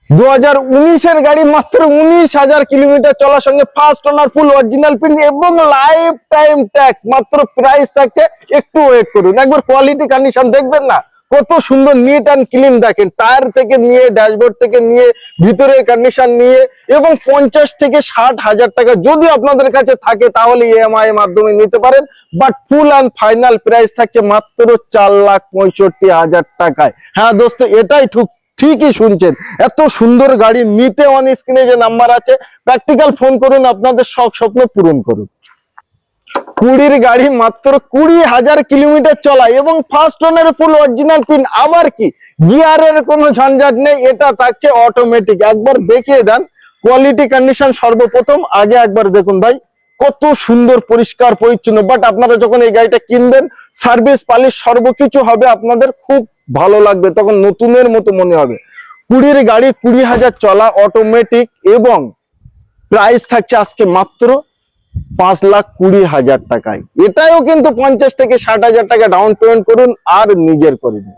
2019 গাড়ি, মাত্র 19,000 কিলোমিটার চলার সঙ্গে ফার্স্ট ওনার, ফুল অরিজিনাল পিন এবং লাইফ টাইম ট্যাক্স। মাত্র প্রাইস থাকছে, একটু ওয়েট করুন, একবার কোয়ালিটি কন্ডিশন দেখবেন না কত সুন্দর, নিট অ্যান্ড ক্লিন। দেখেন টায়ার থেকে নিয়ে, ড্যাশবোর্ড থেকে নিয়ে, ভিতরের কন্ডিশন নিয়ে, এবং 50 থেকে 60,000 টাকা যদি আপনাদের কাছে থাকে তাহলে ইএমআই এর মাধ্যমে নিতে পারেন। But full and final price থাকছে মাত্র 4,65,000 টাকায়। হ্যাঁ দোস্ত, এটাই ঠিকই শুনছেন, এত সুন্দর গাড়ি নিতে অন স্ক্রিনে যে নাম্বার আছে, প্র্যাকটিক্যাল ফোন করুন, আপনাদের শখ স্বপ্ন পূরণ করুন। 20 গাড়ি, মাত্র 20,000 কিলোমিটার চলা এবং ফার্স্ট ওনার, ফুল অরিজিনাল পিন। আবার কি গিয়ারের কোনো ঝঞ্ঝাট নেই, এটা থাকছে অটোমেটিক। একবার দেখিয়ে দেন কোয়ালিটি কন্ডিশন। সর্বপ্রথম আগে একবার দেখুন ভাই, কত সুন্দর পরিষ্কার পরিচ্ছন্ন। বাট আপনারা যখন এই গাড়িটা কিনবেন, সার্ভিস পালিশ সর্বকিছু হবে, আপনাদের খুব ভালো লাগবে, তখন নতুনের মতো মনে হবে। 20 গাড়ি, 20,000 চলা, অটোমেটিক, এবং প্রাইস থাকছে আজকে মাত্র 5,20,000 টাকায়। এটাও কিন্তু 50 থেকে 60,000 টাকা ডাউন পেমেন্ট করুন আর নিজের করে দিন।